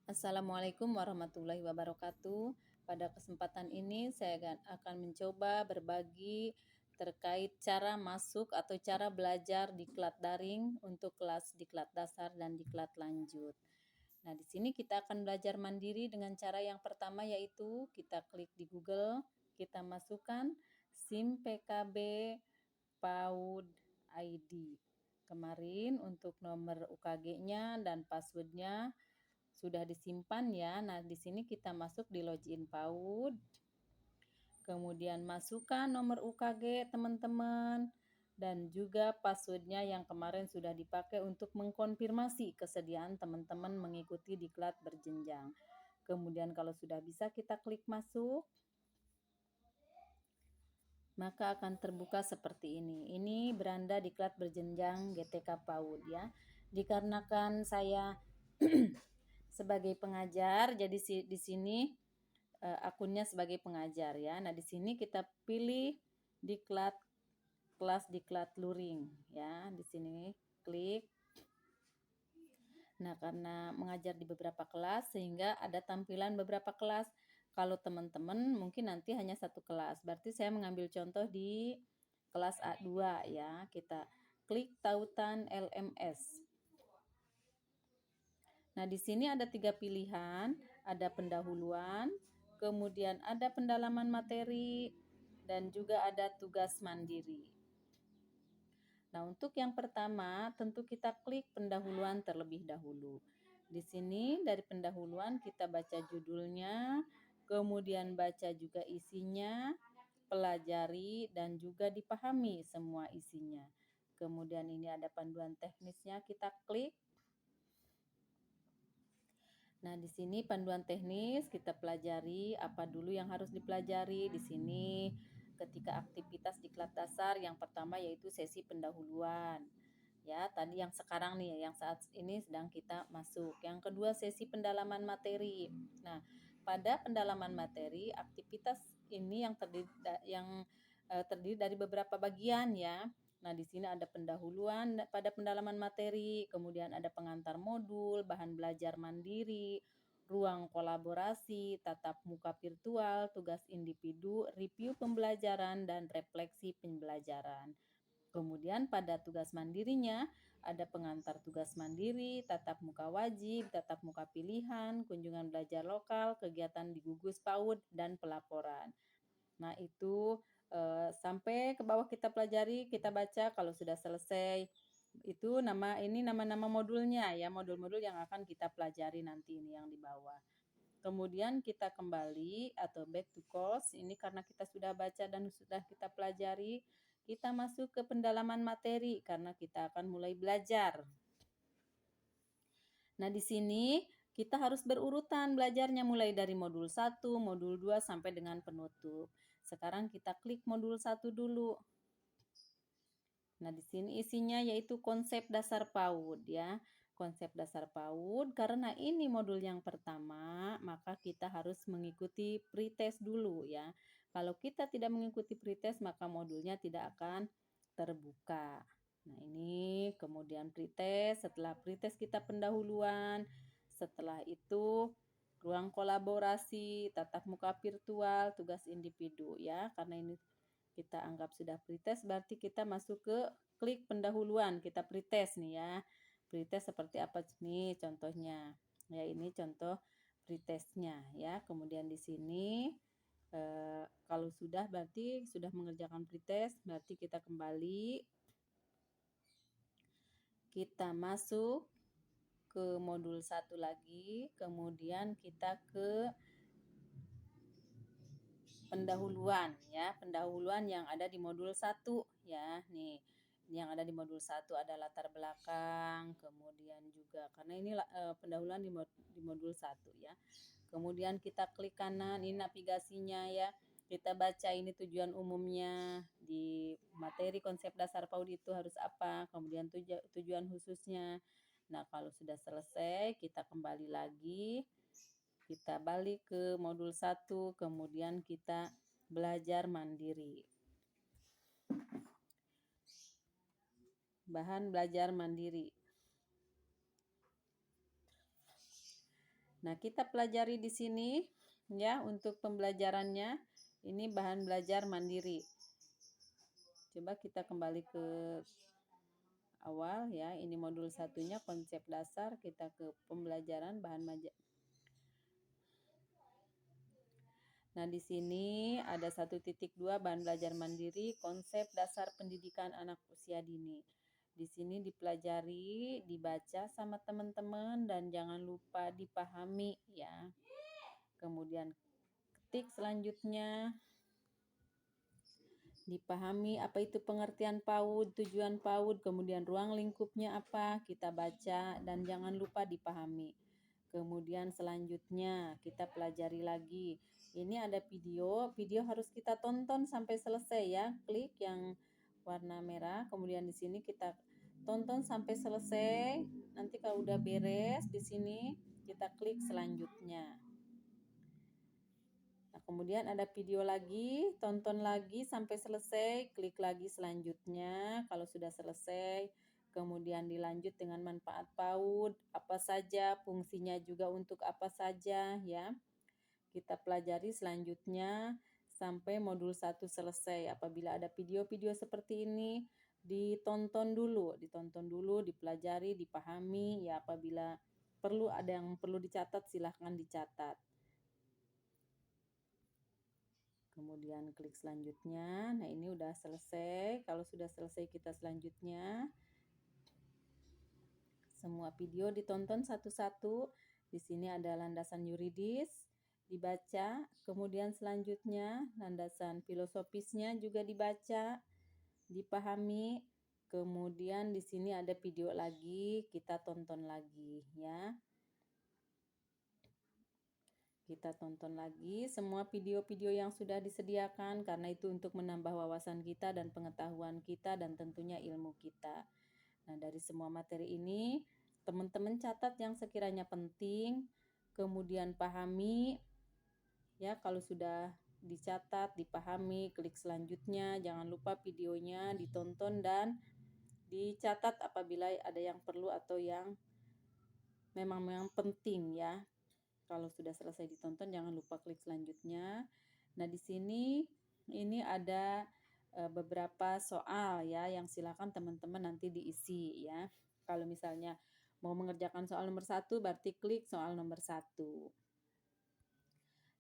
Assalamualaikum warahmatullahi wabarakatuh. Pada kesempatan ini saya akan mencoba berbagi terkait cara masuk atau cara belajar diklat daring untuk kelas diklat dasar dan diklat lanjut. Nah, di sini kita akan belajar mandiri dengan cara yang pertama yaitu kita klik di Google, kita masukkan SIM PKB PAUD ID. Kemarin untuk nomor UKG-nya dan password-nya sudah disimpan ya. Nah, di sini kita masuk di login PAUD. Kemudian masukkan nomor UKG teman-teman dan juga passwordnya yang kemarin sudah dipakai untuk mengkonfirmasi kesediaan teman-teman mengikuti diklat berjenjang. Kemudian kalau sudah bisa kita klik masuk, maka akan terbuka seperti ini. Ini beranda diklat berjenjang GTK PAUD ya. Dikarenakan saya sebagai pengajar, jadi di sini akunnya sebagai pengajar ya. Nah, di sini kita pilih diklat kelas diklat luring ya. Di sini klik. Nah, karena mengajar di beberapa kelas sehingga ada tampilan beberapa kelas. Kalau teman-teman mungkin nanti hanya satu kelas. Berarti saya mengambil contoh di kelas A2 ya. Kita klik tautan LMS. Nah, di sini ada 3 pilihan, ada pendahuluan, kemudian ada pendalaman materi, dan juga ada tugas mandiri. Nah, untuk yang pertama, tentu kita klik pendahuluan terlebih dahulu. Di sini dari pendahuluan kita baca judulnya, kemudian baca juga isinya, pelajari, dan juga dipahami semua isinya. Kemudian ini ada panduan teknisnya, kita klik. Nah, di sini panduan teknis kita pelajari apa dulu yang harus dipelajari. Di sini ketika aktivitas diklat dasar yang pertama yaitu sesi pendahuluan. Ya, tadi yang sekarang nih yang saat ini sedang kita masuk. Yang kedua sesi pendalaman materi. Nah, pada pendalaman materi aktivitas ini yang terdiri dari beberapa bagian ya. Nah, di sini ada pendahuluan pada pendalaman materi, kemudian ada pengantar modul, bahan belajar mandiri, ruang kolaborasi, tatap muka virtual, tugas individu, review pembelajaran, dan refleksi pembelajaran. Kemudian pada tugas mandirinya ada pengantar tugas mandiri, tatap muka wajib, tatap muka pilihan, kunjungan belajar lokal, kegiatan di gugus PAUD, dan pelaporan. Nah, itu sampai ke bawah kita pelajari, kita baca kalau sudah selesai. Itu nama-nama modulnya ya, modul-modul yang akan kita pelajari nanti ini yang di bawah. Kemudian kita kembali atau back to course. Ini karena kita sudah baca dan sudah kita pelajari, kita masuk ke pendalaman materi karena kita akan mulai belajar. Nah, di sini kita harus berurutan belajarnya mulai dari modul 1, modul 2 sampai dengan penutup. Sekarang kita klik modul 1 dulu. Nah, di sini isinya yaitu konsep dasar PAUD ya. Konsep dasar PAUD karena ini modul yang pertama, maka kita harus mengikuti pretest dulu ya. Kalau kita tidak mengikuti pretest, maka modulnya tidak akan terbuka. Nah, ini kemudian pretest, setelah pretest kita pendahuluan, setelah itu ruang kolaborasi, tatap muka virtual, tugas individu ya. Karena ini kita anggap sudah pretest, berarti kita masuk ke klik pendahuluan, kita pretest nih ya. Pretest seperti apa nih contohnya. Ya, ini contoh pretestnya ya. Kemudian di sini kalau sudah berarti sudah mengerjakan pretest, berarti kita kembali, kita masuk ke modul 1 lagi, kemudian kita ke pendahuluan ya, pendahuluan yang ada di modul 1 ya. Nih, yang ada di modul 1 ada latar belakang, kemudian juga karena ini pendahuluan di modul 1 ya. Kemudian kita klik kanan, ini navigasinya ya. Kita baca ini tujuan umumnya, di materi konsep dasar PAUD itu harus apa, kemudian tujuan khususnya. Nah, kalau sudah selesai, kita kembali lagi. Kita balik ke modul 1, kemudian kita belajar mandiri. Bahan belajar mandiri. Nah, kita pelajari di sini ya untuk pembelajarannya. Ini bahan belajar mandiri. Coba kita kembali ke awal ya. Ini modul satunya konsep dasar, kita ke pembelajaran bahan Nah, di sini ada 1.2 bahan belajar mandiri, konsep dasar pendidikan anak usia dini. Di sini dipelajari, dibaca sama teman-teman dan jangan lupa dipahami ya. Kemudian ketik selanjutnya, dipahami apa itu pengertian PAUD, tujuan PAUD, kemudian ruang lingkupnya apa, kita baca dan jangan lupa dipahami. Kemudian selanjutnya kita pelajari lagi. Ini ada video harus kita tonton sampai selesai ya. Klik yang warna merah, kemudian di sini kita tonton sampai selesai. Nanti kalau udah beres di sini kita klik selanjutnya. Nah, kemudian ada video lagi, tonton lagi sampai selesai, klik lagi selanjutnya. Kalau sudah selesai, kemudian dilanjut dengan manfaat PAUD, apa saja, fungsinya juga untuk apa saja ya. Kita pelajari selanjutnya sampai modul 1 selesai. Apabila ada video-video seperti ini, ditonton dulu, dipelajari, dipahami ya. Apabila ada yang perlu dicatat, silahkan dicatat. Kemudian klik selanjutnya. Nah, ini udah selesai. Kalau sudah selesai, kita selanjutnya. Semua video ditonton satu-satu. Di sini ada landasan yuridis, dibaca. Kemudian selanjutnya landasan filosofisnya juga dibaca, dipahami. Kemudian di sini ada video lagi, kita tonton lagi ya. Kita tonton lagi semua video-video yang sudah disediakan karena itu untuk menambah wawasan kita dan pengetahuan kita dan tentunya ilmu kita. Nah, dari semua materi ini, teman-teman catat yang sekiranya penting, kemudian pahami ya. Kalau sudah dicatat, dipahami, klik selanjutnya. Jangan lupa videonya ditonton dan dicatat apabila ada yang perlu atau yang memang penting ya. Kalau sudah selesai ditonton, jangan lupa klik selanjutnya. Nah, di sini ini ada beberapa soal ya yang silakan teman-teman nanti diisi ya. Kalau misalnya mau mengerjakan soal nomor 1, berarti klik soal nomor 1.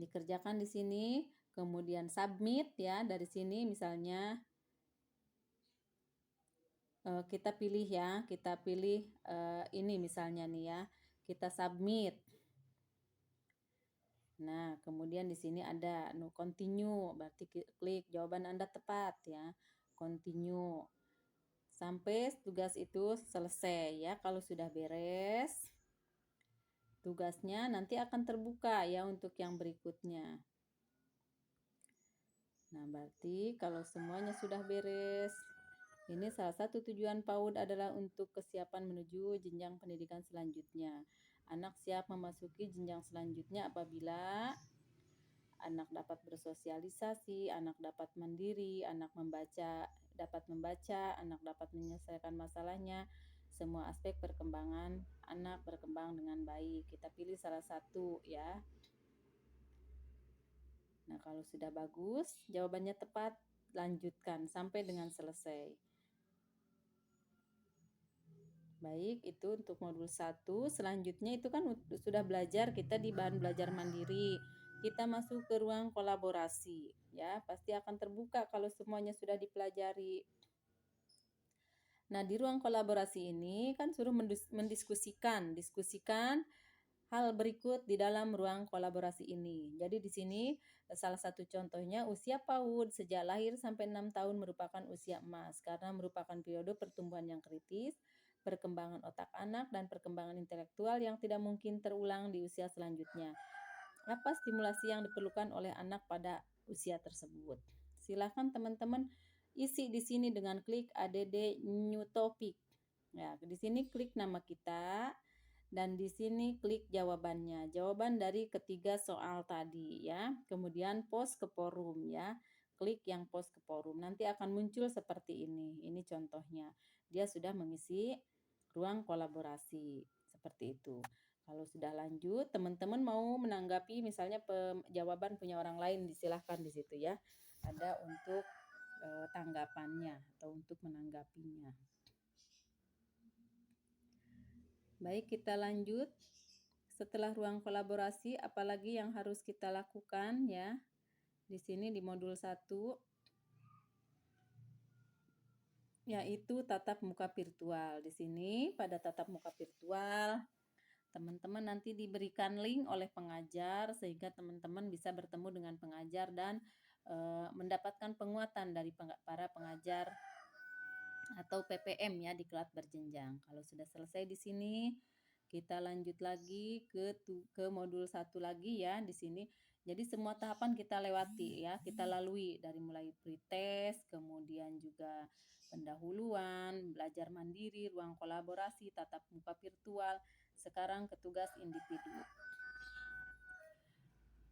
Dikerjakan di sini, kemudian submit ya. Dari sini misalnya kita pilih ya, ini misalnya nih ya. Kita submit. Nah, kemudian di sini ada continue, berarti klik jawaban Anda tepat ya. Continue. Sampai tugas itu selesai ya. Kalau sudah beres, tugasnya nanti akan terbuka ya untuk yang berikutnya. Nah, berarti kalau semuanya sudah beres, ini salah satu tujuan PAUD adalah untuk kesiapan menuju jenjang pendidikan selanjutnya. Anak siap memasuki jenjang selanjutnya apabila anak dapat bersosialisasi, anak dapat mandiri, anak dapat membaca, anak dapat menyelesaikan masalahnya. Semua aspek perkembangan anak berkembang dengan baik. Kita pilih salah satu ya. Nah, kalau sudah bagus, jawabannya tepat, lanjutkan sampai dengan selesai. Baik, itu untuk modul 1. Selanjutnya itu kan sudah belajar kita di bahan belajar mandiri. Kita masuk ke ruang kolaborasi. Ya, pasti akan terbuka kalau semuanya sudah dipelajari. Nah, di ruang kolaborasi ini kan suruh diskusikan hal berikut di dalam ruang kolaborasi ini. Jadi di sini salah satu contohnya usia PAUD sejak lahir sampai 6 tahun merupakan usia emas karena merupakan periode pertumbuhan yang kritis, perkembangan otak anak dan perkembangan intelektual yang tidak mungkin terulang di usia selanjutnya. Apa stimulasi yang diperlukan oleh anak pada usia tersebut? Silakan teman-teman isi di sini dengan klik ADD New Topic. Ya, di sini klik nama kita dan di sini klik jawabannya. Jawaban dari ketiga soal tadi ya. Kemudian post ke forum ya. Klik yang post ke forum. Nanti akan muncul seperti ini. Ini contohnya. Dia sudah mengisi ruang kolaborasi. Seperti itu. Kalau sudah lanjut, teman-teman mau menanggapi misalnya jawaban punya orang lain, disilahkan di situ ya. Ada untuk tanggapannya atau untuk menanggapinya. Baik, kita lanjut. Setelah ruang kolaborasi, apalagi yang harus kita lakukan ya? Di sini di modul 1, yaitu tatap muka virtual. Di sini pada tatap muka virtual, teman-teman nanti diberikan link oleh pengajar sehingga teman-teman bisa bertemu dengan pengajar dan mendapatkan penguatan dari para pengajar atau PPM ya di kelas berjenjang. Kalau sudah selesai di sini, kita lanjut lagi ke modul 1 lagi ya di sini. Jadi semua tahapan kita lewati ya, kita lalui dari mulai pretest, kemudian juga pendahuluan, belajar mandiri, ruang kolaborasi, tatap muka virtual, sekarang ke tugas individu.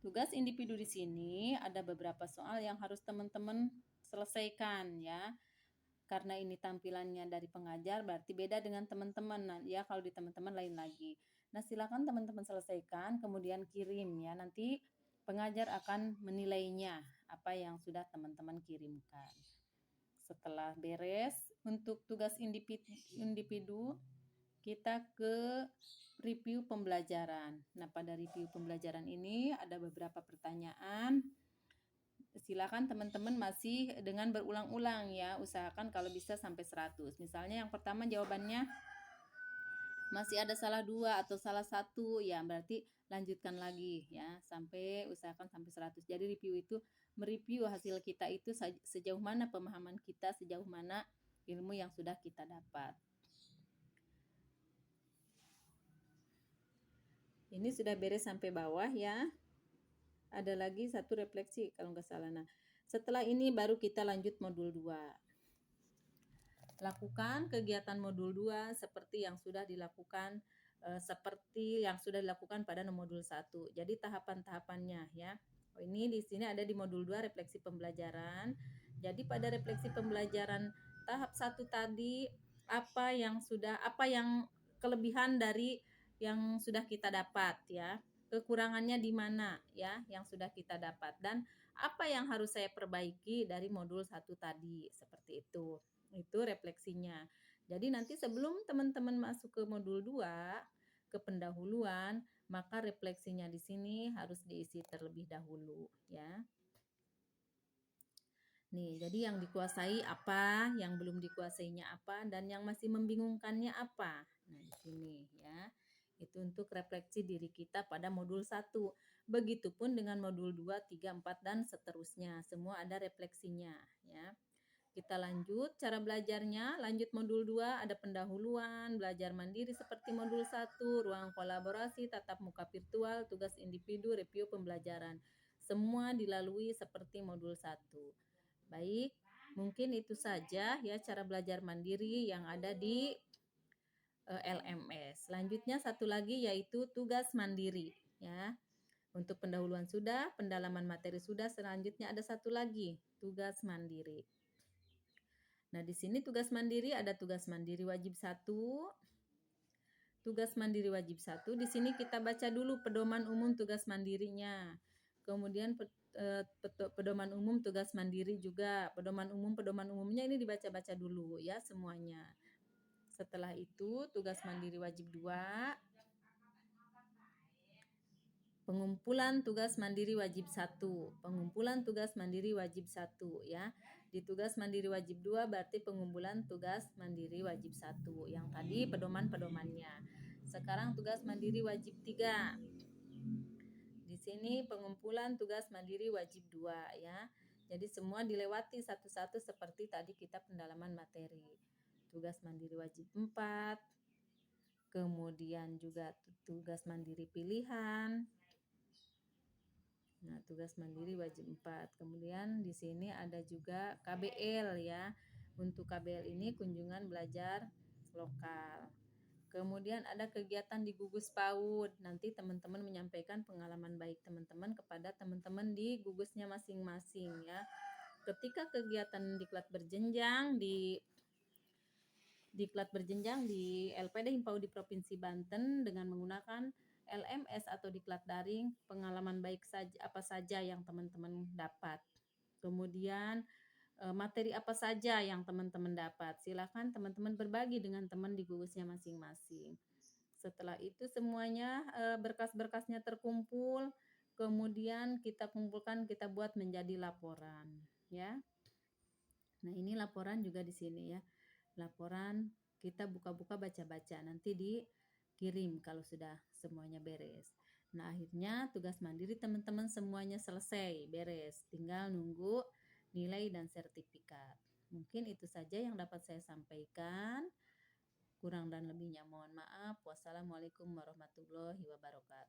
Tugas individu di sini ada beberapa soal yang harus teman-teman selesaikan ya. Karena ini tampilannya dari pengajar berarti beda dengan teman-teman. Nah, ya kalau di teman-teman lain lagi. Nah, silakan teman-teman selesaikan kemudian kirim ya. Nanti pengajar akan menilainya apa yang sudah teman-teman kirimkan. Setelah beres untuk tugas individu, kita ke review pembelajaran. Nah, pada review pembelajaran ini ada beberapa pertanyaan. Silakan teman-teman masih dengan berulang-ulang ya, usahakan kalau bisa sampai 100. Misalnya yang pertama jawabannya masih ada salah 2 atau salah 1 ya, berarti lanjutkan lagi ya, usahakan sampai 100. Jadi review itu mereview hasil kita itu sejauh mana pemahaman kita, sejauh mana ilmu yang sudah kita dapat. Ini sudah beres sampai bawah ya. Ada lagi satu refleksi kalau nggak salah. Nah, setelah ini baru kita lanjut modul 2. Lakukan kegiatan modul 2 seperti yang sudah dilakukan pada modul 1. Jadi tahapan-tahapannya ya. Ini di sini ada di modul 2 refleksi pembelajaran. Jadi pada refleksi pembelajaran tahap 1 tadi apa yang kelebihan dari yang sudah kita dapat ya. Kekurangannya di mana ya yang sudah kita dapat dan apa yang harus saya perbaiki dari modul 1 tadi, seperti itu. Itu refleksinya. Jadi nanti sebelum teman-teman masuk ke modul 2, ke pendahuluan, maka refleksinya di sini harus diisi terlebih dahulu ya. Nih, jadi yang dikuasai apa, yang belum dikuasainya apa, dan yang masih membingungkannya apa. Nah, di sini ya. Itu untuk refleksi diri kita pada modul 1. Begitupun dengan modul 2, 3, 4, dan seterusnya. Semua ada refleksinya ya. Kita lanjut cara belajarnya. Lanjut modul 2, ada pendahuluan, belajar mandiri seperti modul 1, ruang kolaborasi, tatap muka virtual, tugas individu, review pembelajaran. Semua dilalui seperti modul 1. Baik, mungkin itu saja ya cara belajar mandiri yang ada di LMS. Selanjutnya satu lagi yaitu tugas mandiri ya. Untuk pendahuluan sudah, pendalaman materi sudah, selanjutnya ada satu lagi, tugas mandiri. Nah, di sini tugas mandiri ada tugas mandiri wajib 1. Tugas mandiri wajib 1. Di sini kita baca dulu pedoman umum tugas mandirinya. Kemudian pedoman umum tugas mandiri juga. Pedoman umumnya ini dibaca-baca dulu ya semuanya. Setelah itu tugas mandiri wajib 2. Pengumpulan tugas mandiri wajib 1. Pengumpulan tugas mandiri wajib 1 ya. Di tugas mandiri wajib 2 berarti pengumpulan tugas mandiri wajib 1. Yang tadi pedoman-pedomannya. Sekarang tugas mandiri wajib 3. Di sini pengumpulan tugas mandiri wajib 2 ya. Jadi semua dilewati satu-satu seperti tadi kita pendalaman materi. Tugas mandiri wajib 4. Kemudian juga tugas mandiri pilihan. Nah, tugas mandiri wajib 4. Kemudian di sini ada juga KBL ya. Untuk KBL ini kunjungan belajar lokal. Kemudian ada kegiatan di gugus PAUD. Nanti teman-teman menyampaikan pengalaman baik teman-teman kepada teman-teman di gugusnya masing-masing ya. Ketika kegiatan di kelas berjenjang di Diklat berjenjang di LPD Himpau di Provinsi Banten dengan menggunakan LMS atau diklat daring, pengalaman baik saja apa saja yang teman-teman dapat. Kemudian materi apa saja yang teman-teman dapat. Silakan teman-teman berbagi dengan teman di gugusnya masing-masing. Setelah itu semuanya berkas-berkasnya terkumpul, kemudian kita kumpulkan, kita buat menjadi laporan, ya. Nah, ini laporan juga di sini ya. Laporan kita buka-buka baca-baca, nanti dikirim kalau sudah semuanya beres. Nah, akhirnya tugas mandiri teman-teman semuanya selesai, beres. Tinggal nunggu nilai dan sertifikat. Mungkin itu saja yang dapat saya sampaikan. Kurang dan lebihnya mohon maaf. Wassalamualaikum warahmatullahi wabarakatuh.